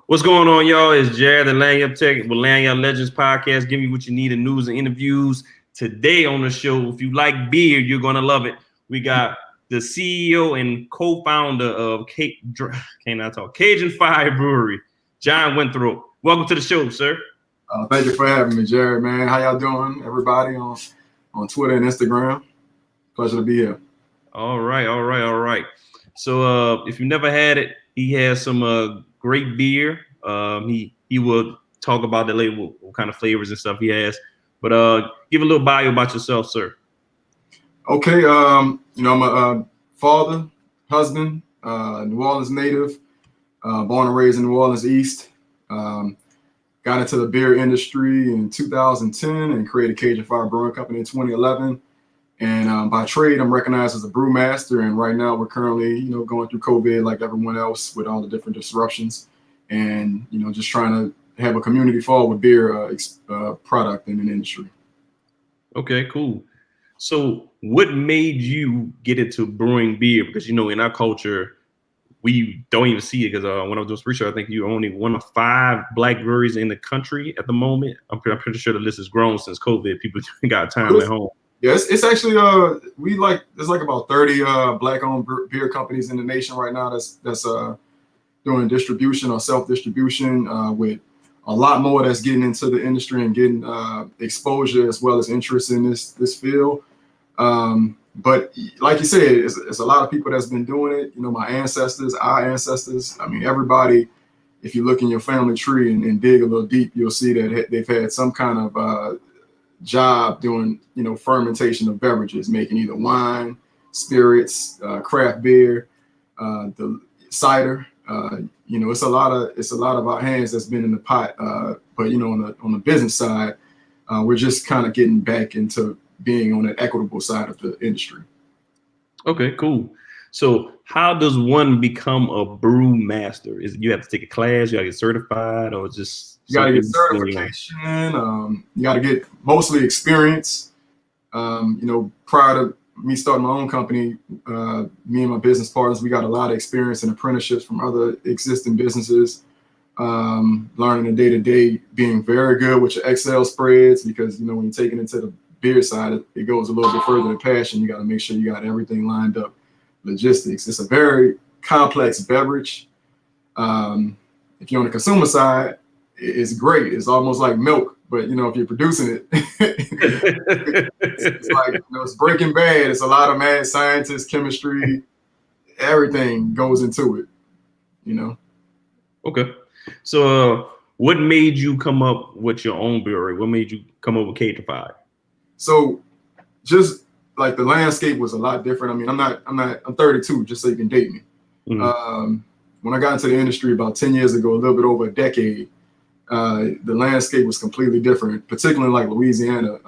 What's going on, y'all? It's Jared, the Lanyard Tech with Lanyard Legends Podcast. Give me what you need in news and interviews. Today on the show, if you like beer, you're going to love it. We got the CEO and co-founder of Cajun Fire Brewery, John Renthrope. Welcome to the show, sir. Thank you for having me, Jared, man. How y'all doing, everybody on Twitter and Instagram? Pleasure to be here. All right. So if you never had it, he has some great beer. He will talk about that later, what kind of flavors and stuff he has. But give a little bio about yourself, sir. Okay, I'm a father, husband, New Orleans native, born and raised in New Orleans East. Got into the beer industry in 2010 and created Cajun Fire Brewing Company in 2011. And by trade, I'm recognized as a brewmaster. And right now, we're currently, going through COVID like everyone else with all the different disruptions, and just trying to have a community fall with beer product in an industry. Okay, cool. So, what made you get into brewing beer? Because in our culture, we don't even see it. Because when I was doing research, I think you're only one of 5 black breweries in the country at the moment. I'm pretty sure the list has grown since COVID. People got time at home. Yes, it's actually there's like about 30 black-owned beer companies in the nation right now that's doing distribution or self-distribution with a lot more that's getting into the industry and getting exposure as well as interest in this field. But like you said, it's a lot of people that's been doing it. My ancestors, our ancestors. I mean, everybody. If you look in your family tree and dig a little deep, you'll see that they've had some kind of job doing fermentation of beverages, making either wine, spirits, craft beer, the cider. It's a lot of our hands that's been in the pot. But on the business side, we're just kind of getting back into being on the equitable side of the industry. Okay, cool. So how does one become a brew master? You have to take a class, you gotta get certified, or just you gotta get certification. You gotta get mostly experience. Prior to me starting my own company, me and my business partners, we got a lot of experience and apprenticeships from other existing businesses. Learning the day-to-day, being very good with your Excel spreads, because when you're taking it to the beer side, it goes a little bit further than passion. You got to make sure you got everything lined up. Logistics. It's a very complex beverage. If you're on the consumer side, it's great. It's almost like milk, but if you're producing it, it's like it's Breaking Bad. It's a lot of mad scientists, chemistry, everything goes into it. Okay. So, what made you come up with your own brewery? What made you come up with Cajun Fire? So, just like the landscape was a lot different. I mean, I'm 32, just so you can date me. Mm-hmm. When I got into the industry about 10 years ago, a little bit over a decade, the landscape was completely different, particularly like Louisiana.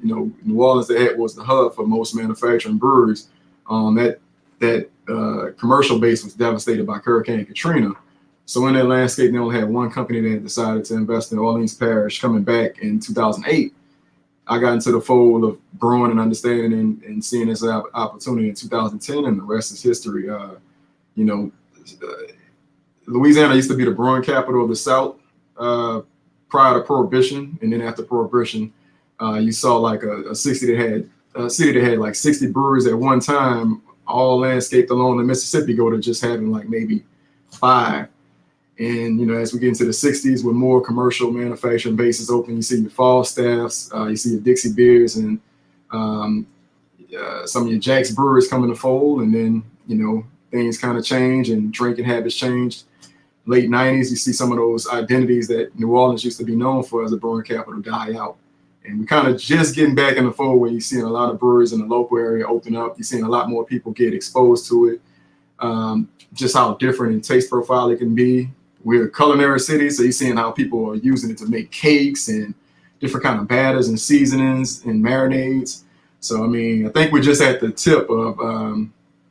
New Orleans was the hub for most manufacturing breweries. That commercial base was devastated by Hurricane Katrina. So in that landscape, they only had one company that had decided to invest in Orleans Parish. Coming back in 2008, I got into the fold of brewing and understanding and seeing this opportunity in 2010, and the rest is history. Louisiana used to be the brewing capital of the South prior to Prohibition, and then after Prohibition, you saw like a city that had like 60 breweries at one time, all landscaped along the Mississippi, go to just having like maybe 5. And, as we get into the 60s with more commercial manufacturing bases open, you see your Falstaffs, you see your Dixie Beers, and some of your Jack's breweries come in the fold. And then, things kind of change and drinking habits changed. Late 90s, you see some of those identities that New Orleans used to be known for as a brewing capital die out. And we're kind of just getting back in the fold where you're seeing a lot of breweries in the local area open up. You're seeing a lot more people get exposed to it, just how different in taste profile it can be. We're a culinary city, so you're seeing how people are using it to make cakes and different kind of batters and seasonings and marinades. So, I mean, I think we're just at the tip of,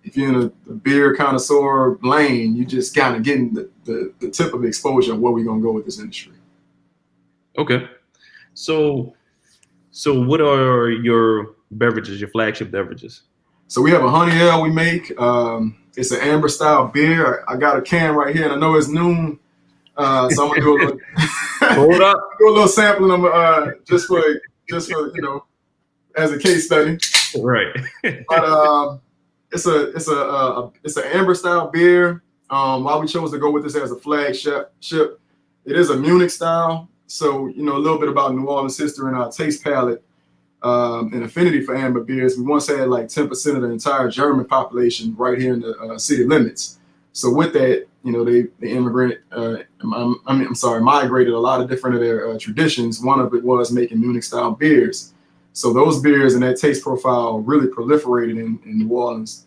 if you're in a beer connoisseur lane, you just kind of getting the tip of exposure of where we're going to go with this industry. Okay. So what are your beverages, your flagship beverages? So we have a honey ale we make. It's an amber style beer. I got a can right here, and I know it's noon So I'm gonna do a little, Hold up. do a little sampling of just for you know, as a case study. Right. But it's an amber style beer. Why we chose to go with this as a flagship, it is a Munich style. So you know a little bit about New Orleans history and our taste palette and affinity for amber beers. We once had like 10% of the entire German population right here in the city limits. So with that, you know, they migrated a lot of different of their traditions. One of it was making Munich style beers. So those beers and that taste profile really proliferated in New Orleans,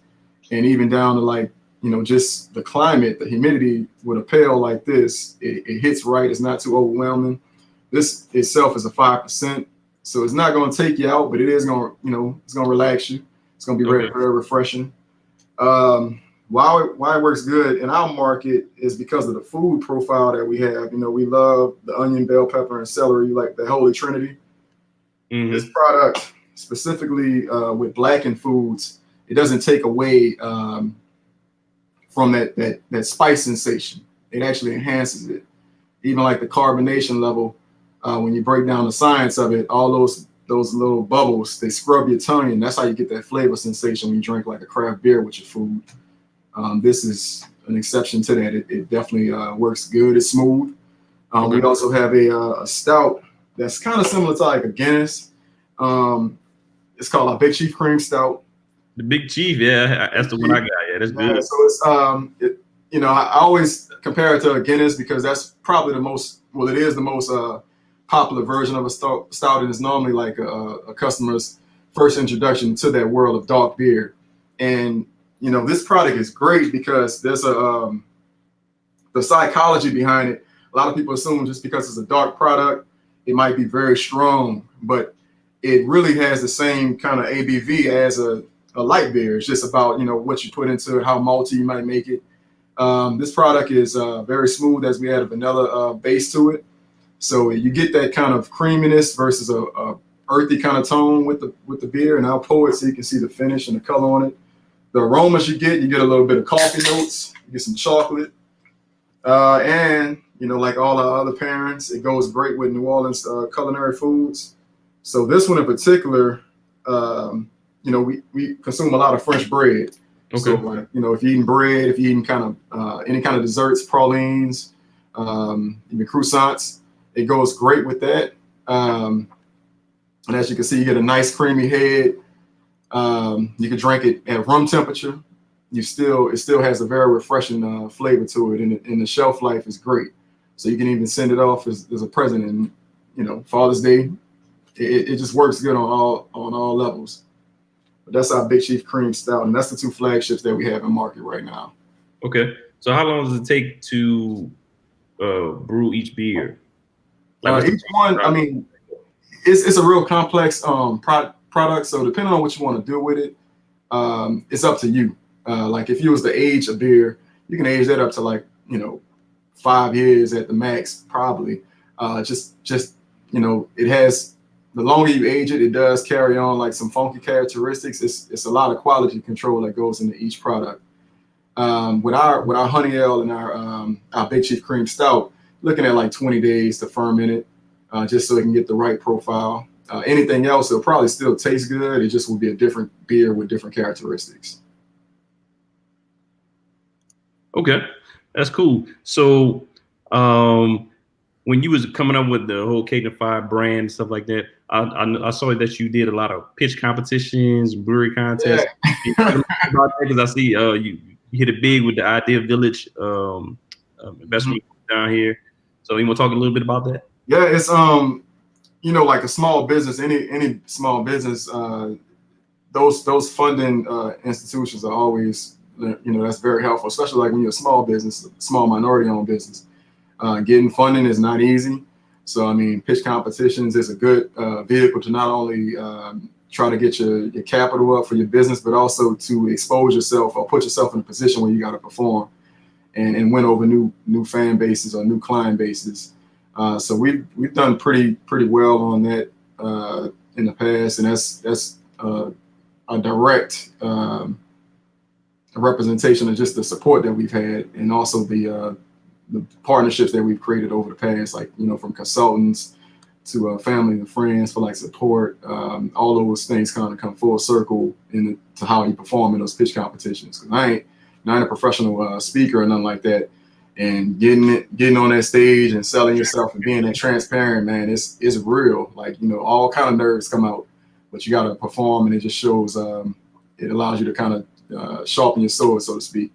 and even down to like, you know, just the climate, the humidity with a pale like this, it hits right. It's not too overwhelming. This itself is a 5%. So it's not going to take you out, but it is going to, you know, it's going to relax you. It's going to be very, very refreshing. Why it works good in our market is because of the food profile that we have. You know, we love the onion, bell pepper, and celery, like the holy trinity. Mm-hmm. This product, specifically with blackened foods, it doesn't take away from that spice sensation. It actually enhances it. Even like the carbonation level, when you break down the science of it, all those little bubbles, they scrub your tongue, and that's how you get that flavor sensation when you drink like a craft beer with your food. This is an exception to that. It definitely works good. It's smooth. We also have a stout that's kind of similar to like a Guinness. It's called our Big Chief Cream Stout. The Big Chief, yeah, that's the one I got. Yeah, that's good. So it's you know, I always compare it to a Guinness because that's probably the most, well, it is the most popular version of a stout, and it's normally like a customer's first introduction to that world of dark beer. And you know, this product is great because there's the psychology behind it. A lot of people assume just because it's a dark product, it might be very strong, but it really has the same kind of ABV as a light beer. It's just about, you know, what you put into it, how malty you might make it. This product is very smooth, as we add a vanilla base to it. So you get that kind of creaminess versus a earthy kind of tone with the beer. And I'll pour it so you can see the finish and the color on it. The aromas you get a little bit of coffee notes, you get some chocolate. And, you know, like all our other pairings, it goes great with New Orleans culinary foods. So this one in particular, you know, we consume a lot of French bread. Okay. So, like, you know, if you're eating bread, if you're eating kind of any kind of desserts, pralines, even croissants, it goes great with that. And as you can see, you get a nice creamy head. You can drink it at room temperature. It still has a very refreshing flavor to it, and the shelf life is great. So you can even send it off as a present, and you know, Father's Day. It just works good on all levels. But that's our Big Chief Cream Stout, and that's the two flagships that we have in market right now. Okay, so how long does it take to brew each beer? Like each one, I mean, it's a real complex product. So depending on what you want to do with it, it's up to you. Like if you was to age a beer, you can age that up to like, you know, 5 years at the max, probably. Just you know, it has, the longer you age it, it does carry on like some funky characteristics. It's a lot of quality control that goes into each product. With our honey ale and our Big Chief Cream Stout, looking at like 20 days to ferment it, just so it can get the right profile. Anything else, it'll probably still taste good. It just will be a different beer with different characteristics. Okay, that's cool. So, when you was coming up with the whole Cajun Fire brand and stuff like that, I saw that you did a lot of pitch competitions, brewery contests. Yeah. Because I see you hit it big with the Idea Village investment down here. So you want to talk a little bit about that? Yeah, it's you know, like a small business, any small business, those funding institutions are always, you know, that's very helpful, especially like when you're a small business, small minority-owned business. Getting funding is not easy. So, I mean, pitch competitions is a good vehicle to not only try to get your capital up for your business, but also to expose yourself or put yourself in a position where you got to perform and win over new fan bases or new client bases. So we've done pretty well on that in the past, and that's a direct representation of just the support that we've had, and also the the partnerships that we've created over the past, like, you know, from consultants to family and friends for like support. All those things kind of come full circle to how you perform in those pitch competitions. Cause I ain't a professional speaker or nothing like that. And getting on that stage and selling yourself and being that transparent, man, it's real. Like, you know, all kind of nerves come out, but you got to perform, and it just shows. It allows you to kind of sharpen your sword, so to speak.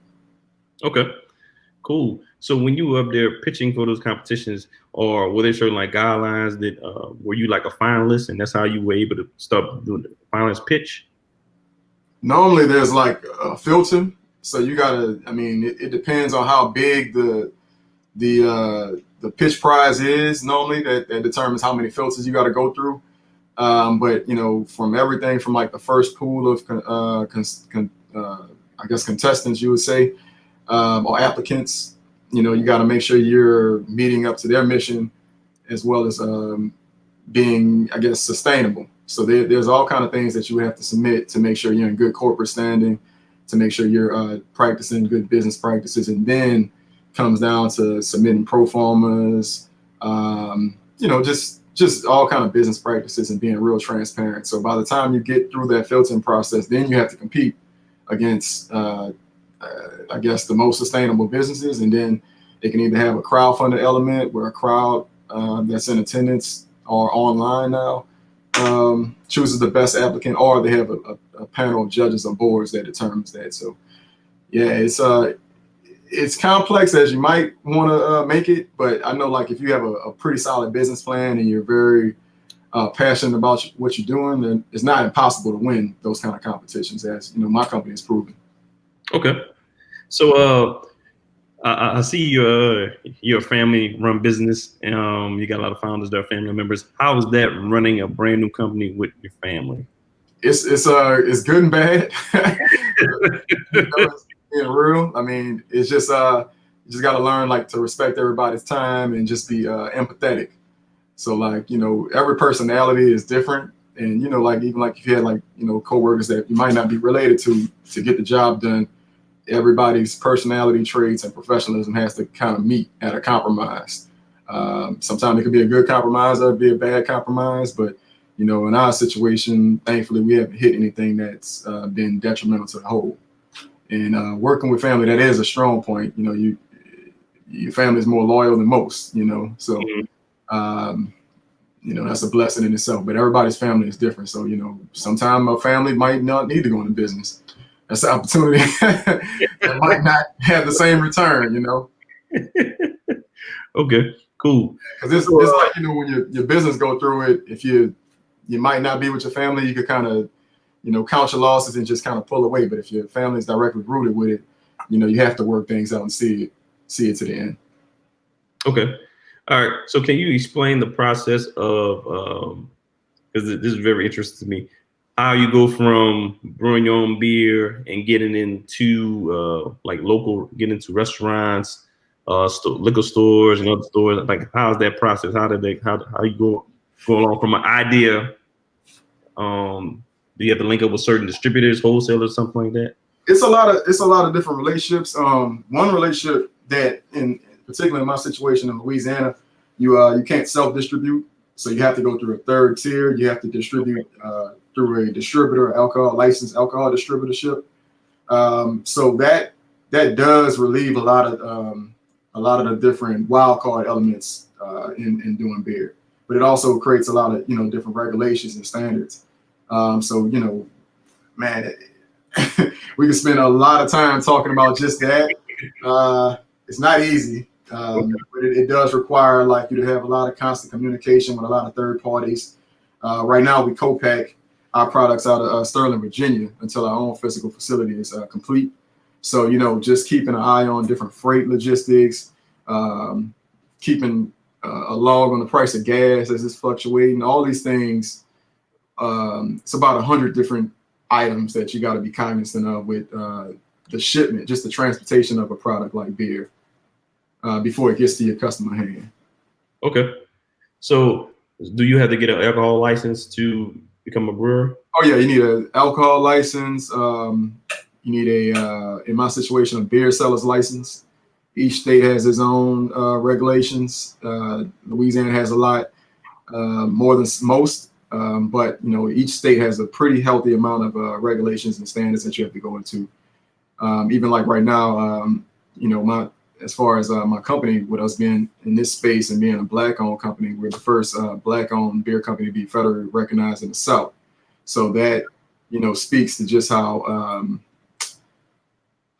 Okay, cool. So when you were up there pitching for those competitions, or were there certain like guidelines that were you like a finalist, and that's how you were able to start doing the finalist pitch? Normally, there's like a filter. So you gotta, I mean, it depends on how big the pitch prize is. Normally, that determines how many filters you got to go through. But you know, from everything from like the first pool of I guess contestants, you would say, or applicants, you know, you got to make sure you're meeting up to their mission, as well as being, I guess, sustainable. So there's all kind of things that you have to submit to make sure you're in good corporate standing, to make sure you're practicing good business practices, and then comes down to submitting pro formas, you know, just all kind of business practices and being real transparent. So by the time you get through that filtering process, then you have to compete against, I guess, the most sustainable businesses, and then they can either have a crowdfunded element where a crowd that's in attendance or online now chooses the best applicant, or they have a panel of judges or boards that determines that. So yeah, it's complex as you might want to make it, but I know, like, if you have a pretty solid business plan and you're very passionate about what you're doing, then it's not impossible to win those kind of competitions, as you know my company has proven. Okay, so I see you're a family-run business. You got a lot of founders that are family members. How is that running a brand new company with your family? It's good and bad. You know, it's being real. I mean, it's just you just got to learn, like, to respect everybody's time and just be empathetic. So, like, you know, every personality is different, and you know, like, even like if you had, like, you know, coworkers that you might not be related to get the job done, everybody's personality traits and professionalism has to kind of meet at a compromise. Sometimes it could be a good compromise or it'd be a bad compromise, but you know, in our situation, thankfully, we haven't hit anything that's been detrimental to the whole. And working with family, that is a strong point. You know, your family is more loyal than most. You know, so you know, that's a blessing in itself. But everybody's family is different. So you know, sometimes a family might not need to go into business. That's an opportunity that might not have the same return, you know. Okay, cool. Because it's like, you know, when your business go through it, if you might not be with your family, you could kind of, you know, count your losses and just kind of pull away. But if your family is directly rooted with it, you know, you have to work things out and see it to the end. Okay. All right. So can you explain the process of, because this is very interesting to me, how you go from brewing your own beer and getting into like getting into restaurants, liquor stores and other stores. Like, how's that process? How you go along from an idea? Do you have to link up with certain distributors, wholesalers, something like that? It's a lot of different relationships. One relationship that, particularly in my situation in Louisiana, you can't self-distribute, so you have to go through a third tier. You have to distribute through a distributor, licensed alcohol distributorship. So that does relieve a lot of the different wild card elements in doing beer, but it also creates a lot of, you know, different regulations and standards. So, you know, man, we can spend a lot of time talking about just that. It's not easy, but it does require, like, you to have a lot of constant communication with a lot of third parties. Right now, we co-pack our products out of Sterling, Virginia, until our own physical facility is complete. So, you know, just keeping an eye on different freight logistics, keeping a log on the price of gas as it's fluctuating, all these things. It's about 100 different items that you got to be cognizant of with the shipment, just the transportation of a product like beer before it gets to your customer hand. Okay. So do you have to get an alcohol license to become a brewer? Oh yeah, you need an alcohol license. You need in my situation, a beer seller's license. Each state has its own regulations. Louisiana has a lot more than most, but each state has a pretty healthy amount of regulations and standards that you have to go into. Even like right now, as far as my company, with us being in this space and being a Black-owned company, we're the first Black-owned beer company to be federally recognized in the South. So that speaks to just how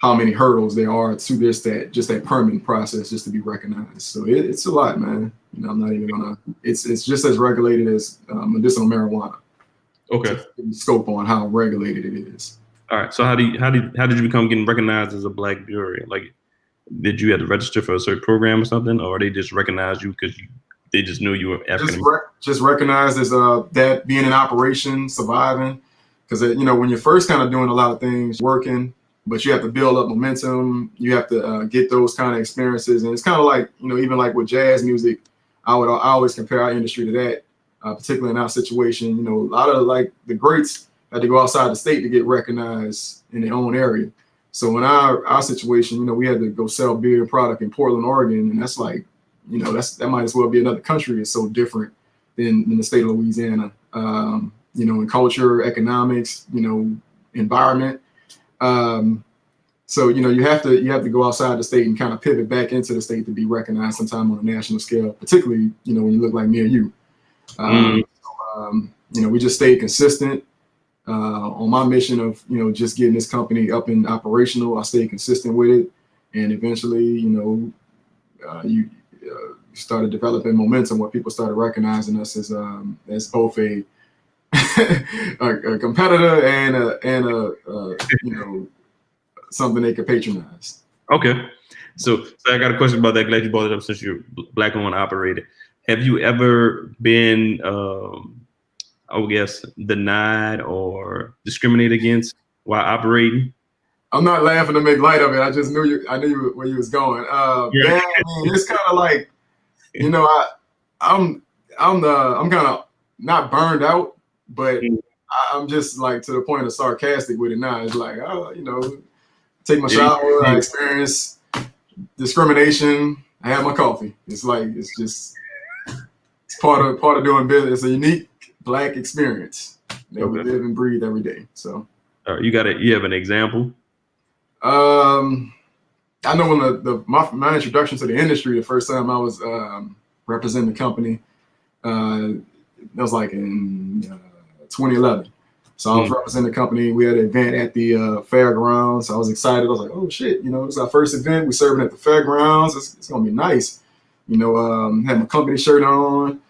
many hurdles there are to that permitting process just to be recognized. So it's a lot, man. I'm not even gonna. It's just as regulated as medicinal marijuana. Okay. Scope on how regulated it is. All right. So how did you become getting recognized as a Black brewery? Like, did you have to register for a certain program or something, or they just recognized you because they just knew you were African? Just recognized as that being in operation, surviving, because when you're first kind of doing a lot of things, working, but you have to build up momentum. You have to get those kind of experiences, and it's kind of like even like with jazz music, I always compare our industry to that, particularly in our situation. A lot of like the greats had to go outside the state to get recognized in their own area. So in our situation, we had to go sell beer and product in Portland, Oregon, and that's like, that might as well be another country. It's so different than the state of Louisiana. In culture, economics, environment. So you have to go outside the state and kind of pivot back into the state to be recognized sometime on a national scale, particularly when you look like me or you. We just stayed consistent. On my mission of just getting this company up and operational, I stayed consistent with it, and eventually you started developing momentum where people started recognizing us as both a competitor and something they could patronize. Okay, so I got a question about that. Glad you brought it up since you're Black-owned operated. Have you ever been I would guess denied or discriminated against while operating? I'm not laughing to make light of it. I just knew I knew where you was going. Yeah, it's kind of like, I'm kind of not burned out, but I'm just like to the point of sarcastic with it now. It's like, take my shower, I experience discrimination, I have my coffee. It's like it's part of doing business. It's a unique Black experience that we live and breathe every day. So you have an example? I know when my introduction to the industry, the first time I was representing the company, that was like in 2011. So I was representing the company. We had an event at the fairgrounds. I was excited. I was like, oh shit, it's our first event. We're serving at the fairgrounds. It's gonna be nice. Had my company shirt on.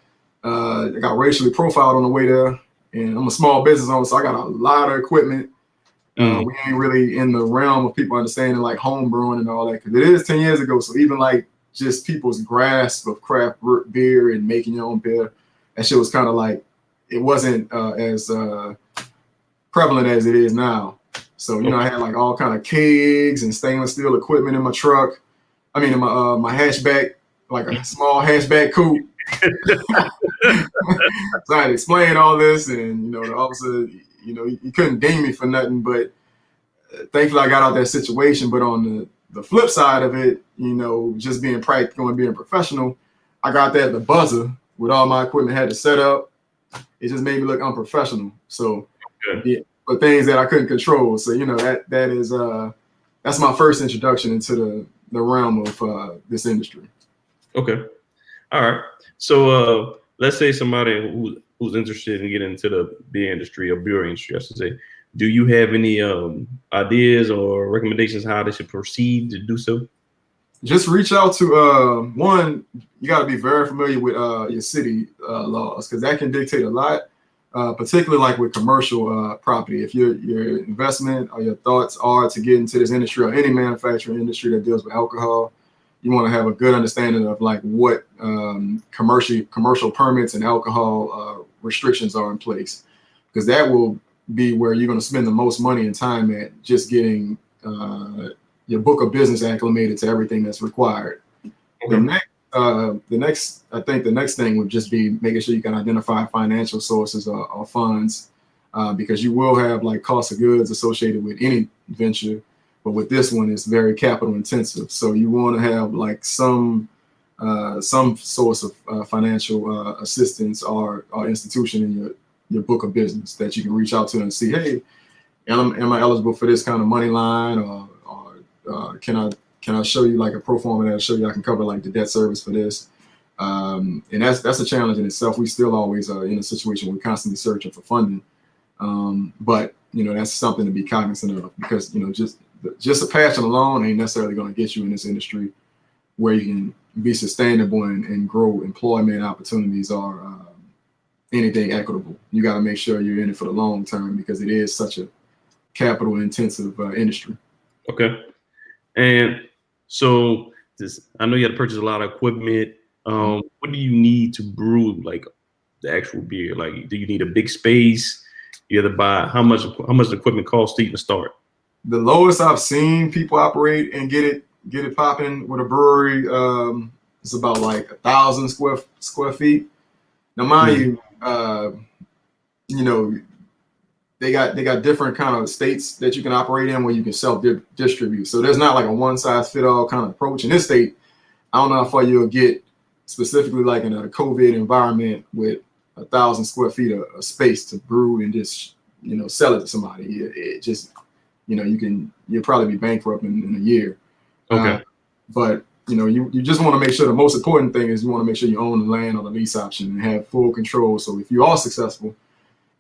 I got racially profiled on the way there, and I'm a small business owner, so I got a lot of equipment. We ain't really in the realm of people understanding like home brewing and all that, because it is 10 years ago. So even like just people's grasp of craft beer and making your own beer, that shit was kind of like, it wasn't as prevalent as it is now. So I had like all kind of kegs and stainless steel equipment in my truck. I mean, in my hatchback, like a small hatchback coupe. So I had to explain all this, and the officer, he couldn't ding me for nothing. But thankfully, I got out that situation. But on the flip side of it, just being practical and being professional, I got that at the buzzer with all my equipment had to set up. It just made me look unprofessional. So, for things that I couldn't control. So that is that's my first introduction into the realm of this industry. Okay, all right. So let's say somebody who's interested in getting into the beer industry or brewery industry, I should say. Do you have any ideas or recommendations how they should proceed to do so? Just reach out to one. You got to be very familiar with your city laws, because that can dictate a lot. Particularly like with commercial property. If your investment or your thoughts are to get into this industry or any manufacturing industry that deals with alcohol, you want to have a good understanding of like what commercial permits and alcohol restrictions are in place, because that will be where you're going to spend the most money and time at just getting your book of business acclimated to everything that's required. Okay. The next thing would just be making sure you can identify financial sources or funds, because you will have like cost of goods associated with any venture, But with this one, it's very capital intensive. So you want to have like some source of financial assistance or institution in your book of business that you can reach out to and see, hey, am I eligible for this kind of money line, or can I show you like a pro forma that'll show you I can cover like the debt service for this. And that's a challenge in itself. We still always are in a situation where we're constantly searching for funding. But that's something to be cognizant of, because just a passion alone ain't necessarily going to get you in this industry where you can be sustainable and grow employment opportunities or anything equitable. You got to make sure you're in it for the long term, because it is such a capital intensive industry. Okay. And so I know you had to purchase a lot of equipment. What do you need to brew like the actual beer? Like, do you need a big space? You have to buy how much the equipment costs to even start? The lowest I've seen people operate and get it popping with a brewery is about like 1,000 square feet. Now, mind you, they got different kind of states that you can operate in where you can self-distribute. So there's not like a one-size-fit-all kind of approach. In this state, I don't know how far you'll get specifically like in a COVID environment with 1,000 square feet of space to brew and just, sell it to somebody. It just, you'll probably be bankrupt in a year. Okay. But you just want to make sure the most important thing is you want to make sure you own the land or the lease option and have full control. So if you are successful,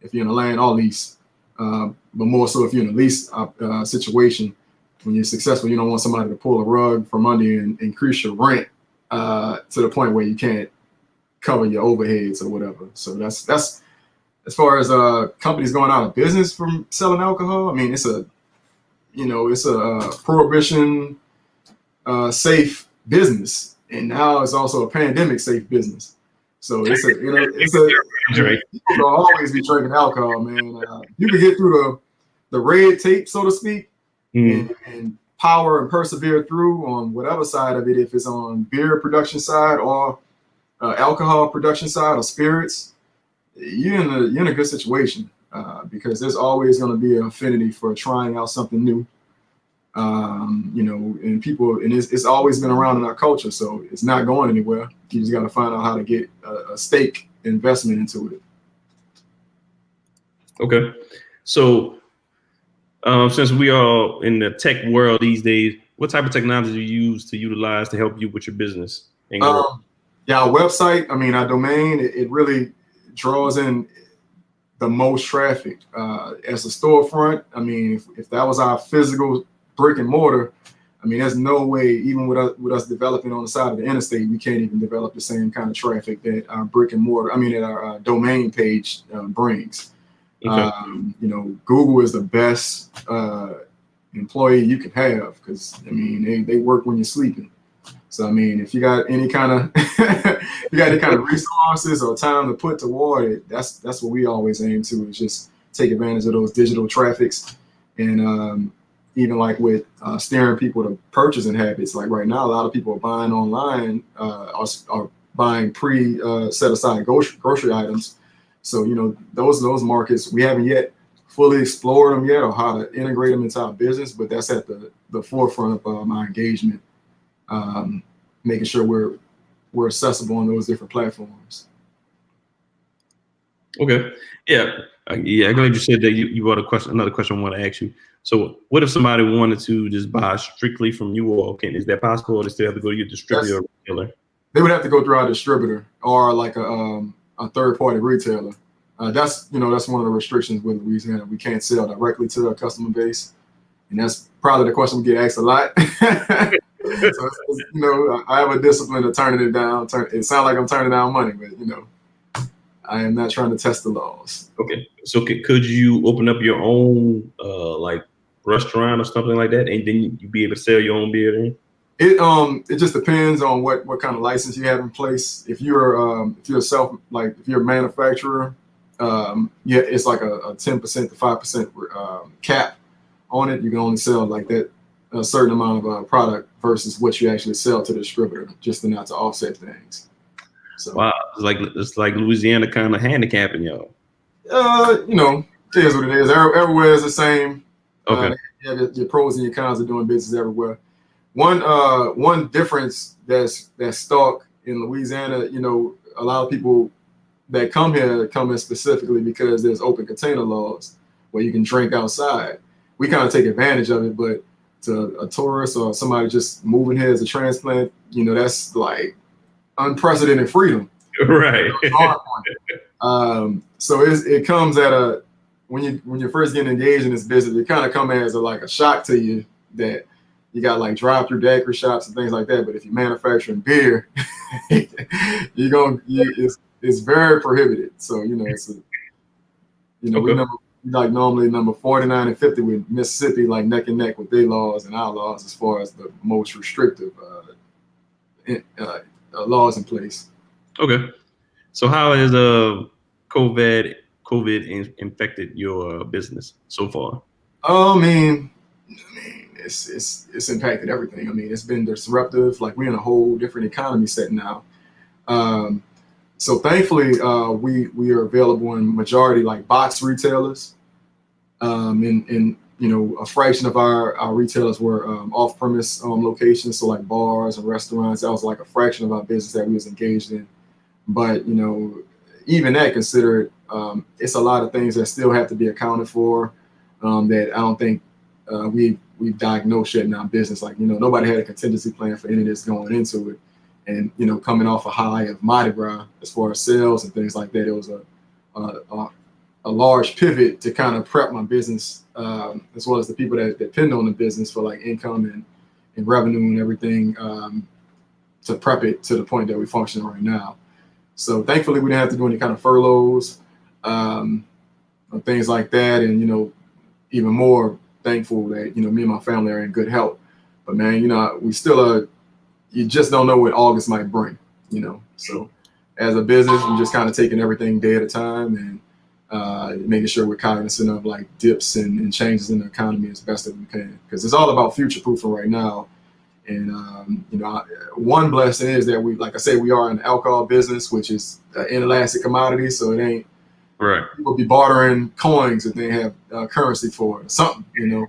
if you're in a land or lease, but more so if you're in a lease situation, when you're successful, you don't want somebody to pull a rug from under you and increase your rent to the point where you can't cover your overheads or whatever. So that's as far as companies going out of business from selling alcohol. I mean, it's a prohibition safe business, and now it's also a pandemic safe business. So people will always be drinking alcohol, man. You can get through the red tape, so to speak, and power and persevere through on whatever side of it, if it's on beer production side or alcohol production side or spirits. You're in a good situation because there's always going to be an affinity for trying out something new. And people, and it's always been around in our culture, so it's not going anywhere. You just got to find out how to get a stake investment into it. Okay. So since we are in the tech world these days, what type of technology do you use to utilize to help you with your business? Yeah, our website, our domain, it really draws in the most traffic. As a storefront, if that was our physical brick and mortar, there's no way, even with us developing on the side of the interstate, we can't even develop the same kind of traffic that our brick and mortar, that our domain page brings. Okay. Google is the best employee you can have, because they work when you're sleeping. So if you got any kind of resources or time to put toward it, that's what we always aim to, is just take advantage of those digital traffics. And even like with steering people to purchasing habits, like right now, a lot of people are buying online, are buying set aside grocery items. So those markets, we haven't yet fully explored them yet, or how to integrate them into our business, but that's at the forefront of my engagement. Making sure we're accessible on those different platforms. Okay. Yeah. I'm glad you said that. You brought another question I want to ask you. So what if somebody wanted to just buy strictly from you all? Is that possible, or they still have to go to your distributor or retailer? They would have to go through our distributor or like a third party retailer. That's one of the restrictions with Louisiana. We can't sell directly to our customer base. And that's probably the question we get asked a lot. So, I have a discipline of turning it down. It sounds like I'm turning down money, but I am not trying to test the laws. Okay. So could you open up your own like restaurant or something like that, and then you be able to sell your own beer then? It just depends on what kind of license you have in place. If you're if you're a manufacturer, it's like a 10% to 5% cap on it. You can only sell like that a certain amount of product versus what you actually sell to the distributor, just not to offset things. So wow, it's like Louisiana kind of handicapping y'all. It is what it is. Everywhere is the same. Okay. You have your pros and your cons of doing business everywhere. One difference that's stuck in Louisiana, you know, a lot of people that come here come in specifically because there's open container laws where you can drink outside. We kind of take advantage of it, but to a tourist or somebody just moving here as a transplant, you know, that's like unprecedented freedom. Right. So it comes at a when you're first getting engaged in this business, it kind of come as a shock to you that you got like drive-through daiquiri shops and things like that. But if you're manufacturing beer, it's very prohibited. So you know we normally number 49 and 50 with Mississippi like neck and neck with their laws and our laws as far as the most restrictive laws in place. Okay. So how has COVID infected your business so far? I mean, it's impacted everything. I mean, it's been disruptive. Like we're in a whole different economy set now. So thankfully, we are available in majority like box retailers. And you know, a fraction of our retailers were off-premise locations, so like bars and restaurants. That was like a fraction of our business that we was engaged in. But you know, even that considered, it's a lot of things that still have to be accounted for. That I don't think we've diagnosed yet in our business. Like, you know, nobody had a contingency plan for any of this going into it. And, you know, coming off a high of Mardi Gras as far as sales and things like that, it was a large pivot to kind of prep my business, as well as the people that depend on the business for like income and revenue and everything, to prep it to the point that we function right now. So thankfully we didn't have to do any kind of furloughs, or things like that. And, you know, even more thankful that, you know, me and my family are in good health. But man, you know, we still you just don't know what August might bring, you know. So as a business, we're just kind of taking everything day at a time and making sure we're cognizant of like dips and changes in the economy as best as we can, because it's all about future proofing right now. And you know, one blessing is that we, like I say, we are in the alcohol business, which is an inelastic commodity, so it ain't right. People be bartering coins if they have currency for it or something, you know.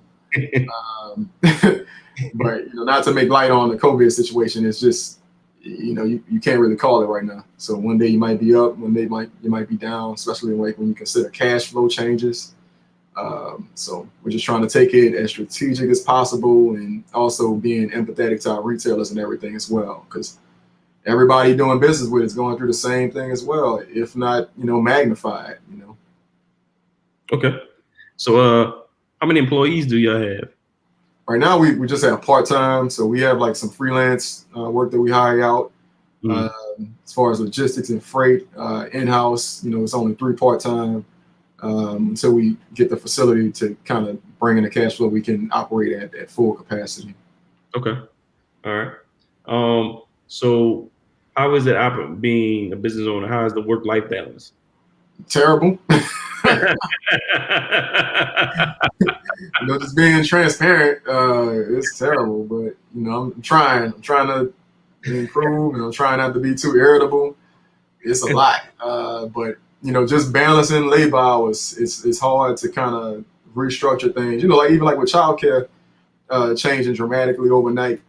But you know, not to make light on the COVID situation, it's just, you know, you can't really call it right now. So one day you might be up, one day you might be down, especially like when you consider cash flow changes. So we're just trying to take it as strategic as possible, and also being empathetic to our retailers and everything as well, because everybody doing business with is going through the same thing as well, if not, you know, magnified, you know. Okay. So how many employees do y'all have? Right now, we just have part-time, so we have like some freelance work that we hire out. As far as logistics and freight, in-house, you know, it's only 3 part-time. Until we get the facility to kind of bring in the cash flow, we can operate at full capacity. Okay. All right. So how is it being a business owner? How is the work-life balance? Terrible. You know, just being transparent, it's terrible. But you know, I'm trying to improve, and I'm trying not to be too irritable. It's a lot, but you know, just balancing labor hours, it's hard to kind of restructure things. You know, like even like with childcare changing dramatically overnight,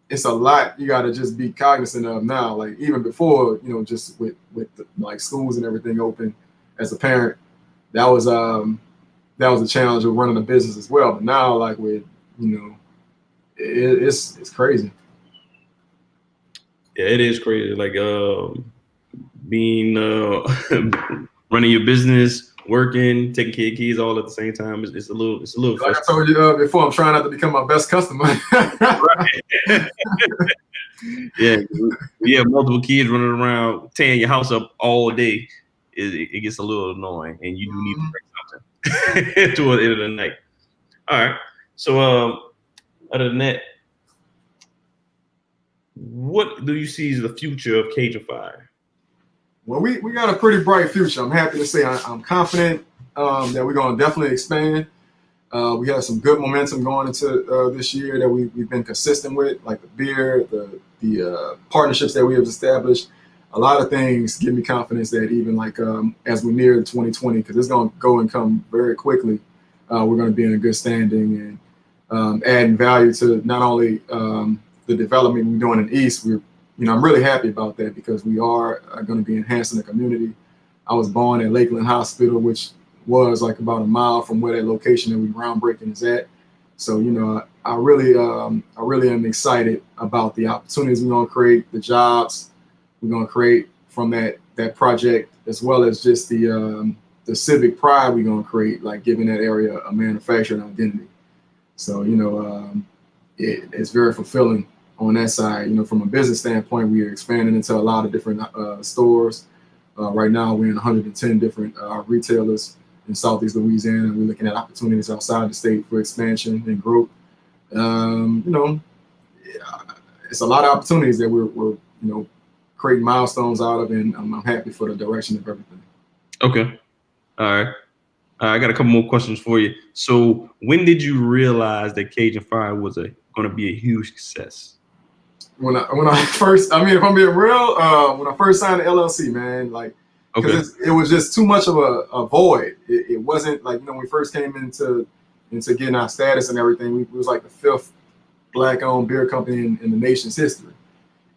it's a lot you got to just be cognizant of now. Like even before, you know, just with like schools and everything open, as a parent, that was a challenge of running a business as well. But now, like with, you know, it's crazy. Yeah, it is crazy. Like being running your business, working, taking care of kids all at the same time. It's a little. Like I told you before, I'm trying not to become my best customer. Right. Yeah, we have multiple kids running around tearing your house up all day. It gets a little annoying, and you do need to break something toward the end of the night. All right. So other than that, what do you see as the future of Cajun Fire? Well, we got a pretty bright future. I'm happy to say I'm confident that we're going to definitely expand. We have some good momentum going into this year that we've been consistent with, like the beer, the partnerships that we have established. A lot of things give me confidence that even like as we near 2020, because it's going to go and come very quickly, we're going to be in a good standing and adding value to not only the development we're doing in the East. I'm really happy about that because we are going to be enhancing the community. I was born at Lakeland Hospital, which was like about a mile from where that location that we groundbreaking is at. So, I really am excited about the opportunities we're going to create, the jobs we're going to create from that project, as well as just the civic pride we're going to create, like giving that area a manufacturing identity. So, it's very fulfilling on that side. From a business standpoint, we are expanding into a lot of different stores. Right now, we're in 110 different retailers in Southeast Louisiana. We're looking at opportunities outside the state for expansion and growth. It's a lot of opportunities that we're creating milestones out of, and I'm happy for the direction of everything. Okay. All right. I got a couple more questions for you. So when did you realize that Cajun Fire was going to be a huge success? When I first, if I'm being real, when I first signed the LLC, man, like, because it was just too much of a void. It wasn't like, when we first came into getting our status and everything, we was like the 5th Black-owned beer company in the nation's history.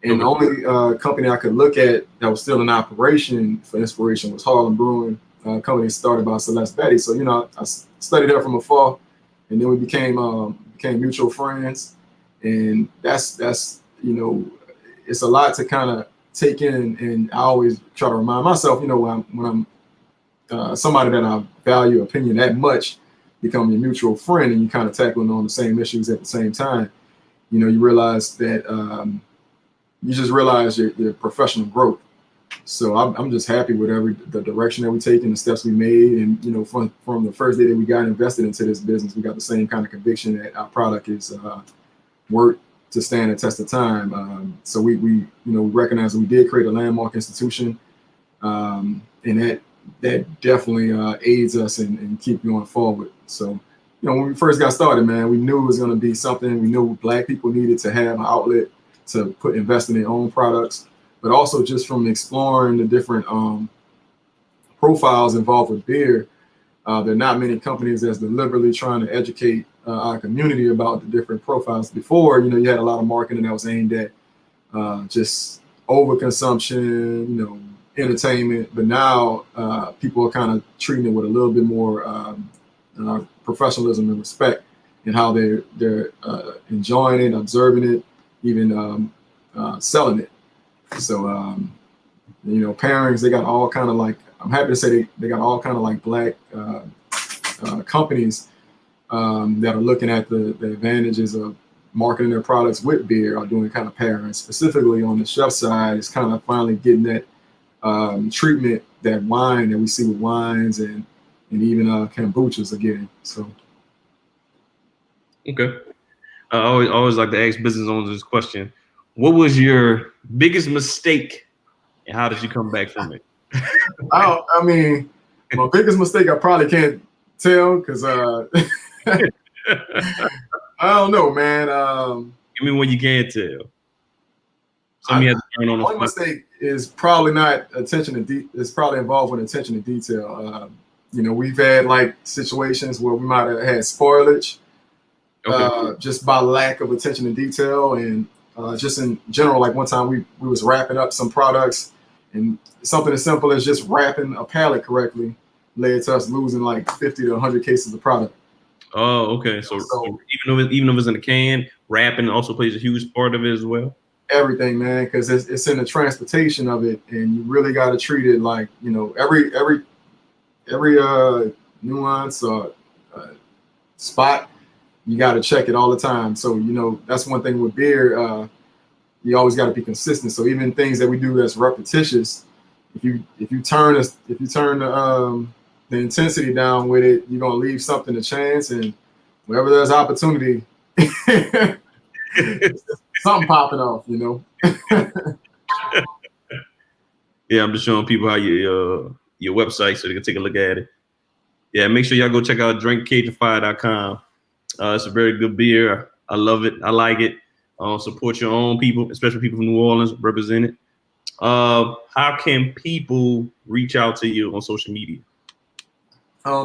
And the only company I could look at that was still in operation for inspiration was Harlem Brewing, company started by Celeste Betty. So, I studied her from afar, and then we became mutual friends. And that's it's a lot to kind of take in, and I always try to remind myself, when I'm somebody that I value opinion that much, become your mutual friend, and you kind of tackling on the same issues at the same time, you realize that you just realize your professional growth. So I'm just happy with the direction that we take and the steps we made. And, from the first day that we got invested into this business, we got the same kind of conviction that our product is worth to stand the test of time. So we recognize that we did create a landmark institution, and that definitely aids us in keep going forward. So, when we first got started, man, we knew it was going to be something. We knew Black people needed to have an outlet to invest in their own products, but also just from exploring the different profiles involved with beer. There are not many companies that's deliberately trying to educate our community about the different profiles. Before, you had a lot of marketing that was aimed at just overconsumption, entertainment. But now people are kind of treating it with a little bit more professionalism and respect in how they're enjoying it, observing it, even selling it. So, pairings, they got all kind of like, I'm happy to say they got all kind of like Black companies that are looking at the advantages of marketing their products with beer, are doing kind of pairings. Specifically on the chef side, it's kind of finally getting that treatment that wine that we see with wines and even kombuchas are getting. So. Okay. I always like to ask business owners this question. What was your biggest mistake and how did you come back from it? My biggest mistake, I probably can't tell because I don't know, man. Give me one you can't tell. One mistake is probably not attention to it's probably involved with attention to detail. We've had like situations where we might have had spoilage just by lack of attention to detail, and just in general, like one time we was wrapping up some products, and something as simple as just wrapping a pallet correctly led to us losing like 50 to 100 cases of product. Oh, okay. So even if it's in a can, wrapping also plays a huge part of it as well. Everything, man, because it's in the transportation of it, and you really got to treat it like every nuance or spot. You got to check it all the time. So that's one thing with beer. You always got to be consistent. So even things that we do that's repetitious, if you turn the intensity down with it, you're gonna leave something to chance, and wherever there's opportunity, something popping off. Yeah, I'm just showing people how your website so they can take a look at it. Yeah, make sure y'all go check out drinkcajunfire.com. It's a very good beer. I love it. I like it. Support your own people, especially people from New Orleans, represent it. How can people reach out to you on social media?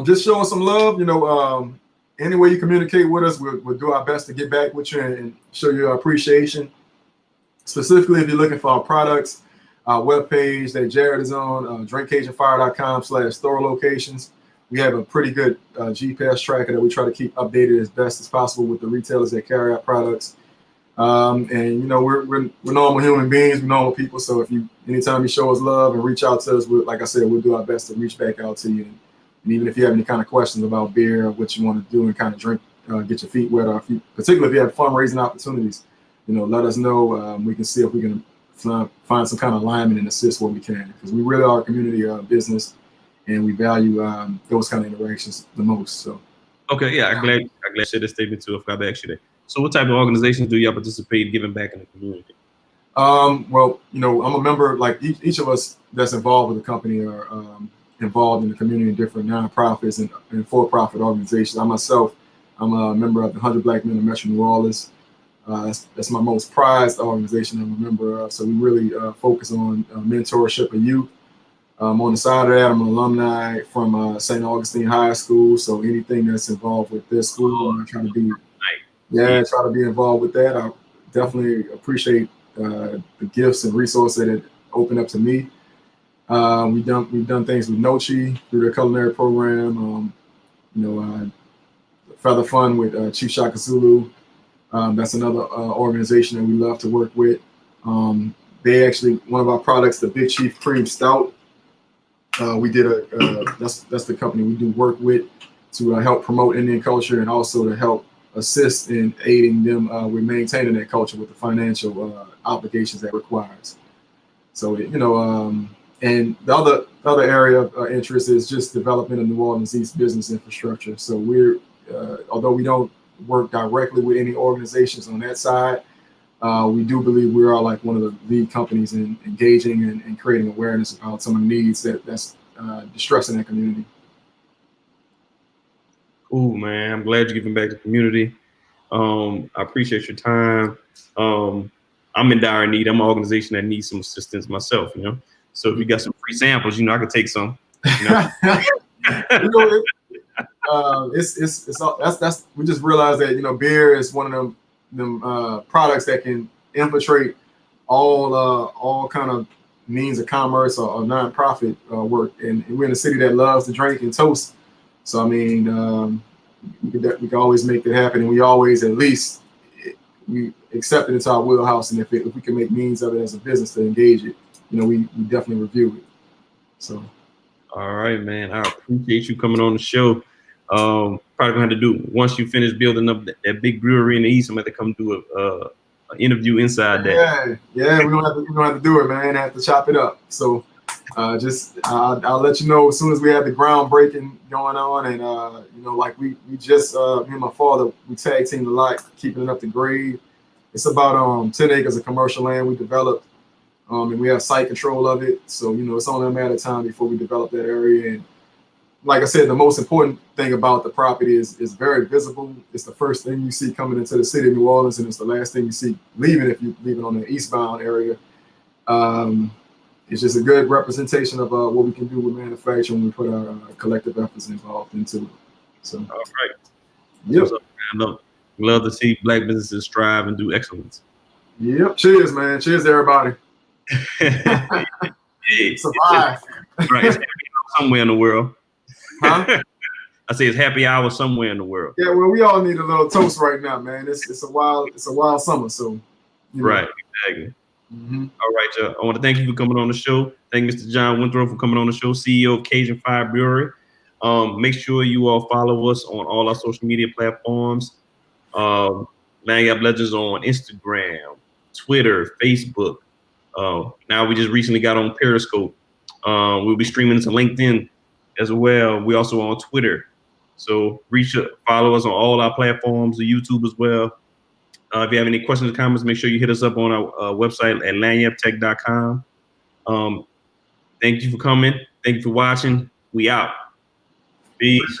Just showing some love. any way you communicate with us, we'll do our best to get back with you and show you our appreciation. Specifically, if you're looking for our products, our webpage that Jared is on, drinkcajunfire.com/store locations. We have a pretty good GPS tracker that we try to keep updated as best as possible with the retailers that carry our products. And you know, we're normal human beings, we're normal people. So anytime you show us love and reach out to us, like I said, we'll do our best to reach back out to you. And even if you have any kind of questions about beer or what you want to do and kind of drink, get your feet wet, or particularly if you have fundraising opportunities, you know, let us know. We can see if we can find some kind of alignment and assist where we can, because we really are a community business, and we value those kind of interactions the most. So, okay, yeah, I'm glad you said this statement too. I forgot to ask you that. So, what type of organizations do y'all participate giving back in the community? Well, you know, I'm a member. Like each of us that's involved with the company are involved in the community in different nonprofits and for-profit organizations. I'm a member of the 100 Black Men of Metro New Orleans. That's my most prized organization I'm a member of. So we really focus on mentorship of youth. On the side of that, I'm an alumni from St. Augustine High School. So anything that's involved with this school, I try to be involved with that. I definitely appreciate the gifts and resources that it opened up to me. We've done things with Nochi through their culinary program. Feather Fun with Chief Shaka Zulu. That's another organization that we love to work with. They actually, one of our products, the Big Chief Cream Stout, we did that's the company we do work with to help promote Indian culture and also to help assist in aiding them with maintaining that culture with the financial obligations that requires. So, you know, and the other area of interest is just development of New Orleans East business infrastructure. So we're, although we don't work directly with any organizations on that side, we do believe we are like one of the lead companies in engaging and creating awareness about some of the needs that's distressing that community. Cool, man. I'm glad you're giving back to the community. I appreciate your time. I'm in dire need. I'm an organization that needs some assistance myself, you know. So if you got some free samples, you know, I could take some. You know? That's we just realized that, you know, beer is one of them products that can infiltrate all kind of means of commerce or nonprofit work, and we're in a city that loves to drink and toast. So I mean, we can always make that happen, and we always at least we accept it into our wheelhouse, and if we can make means of it as a business to engage it, you know, we definitely review it. So. All right, man. I appreciate you coming on the show. Probably gonna have to do, once you finish building up that big brewery in the East, I'm gonna have to come do an interview inside that. Yeah, we're gonna have to do it, man. I have to chop it up. So I'll let you know as soon as we have the groundbreaking going on, and you know, like we just me and my father, we tag teamed a lot, keeping it up to grade. It's about 10 acres of commercial land we developed. And we have site control of it. So, you know, it's only a matter of time before we develop that area. And like I said, the most important thing about the property is very visible. It's the first thing you see coming into the city of New Orleans, and it's the last thing you see leaving if you're leaving on the eastbound area. It's just a good representation of what we can do with manufacturing when we put our collective efforts involved into it. So, all right. Yep. Love to see Black businesses strive and do excellence. Yep. Cheers, man. Cheers, everybody. Survive. Right. It's happy hour somewhere in the world. Huh? I say it's happy hour somewhere in the world. Yeah, well, we all need a little toast right now, man. It's a wild summer, so you know. Right, exactly. Mm-hmm. All right, y'all. I want to thank you for coming on the show. Thank Mr. John Renthrope for coming on the show, CEO of Cajun Fire Brewery. Make sure you all follow us on all our social media platforms. Lanyard Legends on Instagram, Twitter, Facebook. Now we just recently got on Periscope. We'll be streaming to LinkedIn as well. We also on Twitter. So follow us on all our platforms, the YouTube as well. If you have any questions or comments, make sure you hit us up on our website at lanyaptech.com. Thank you for coming. Thank you for watching. We out. Peace.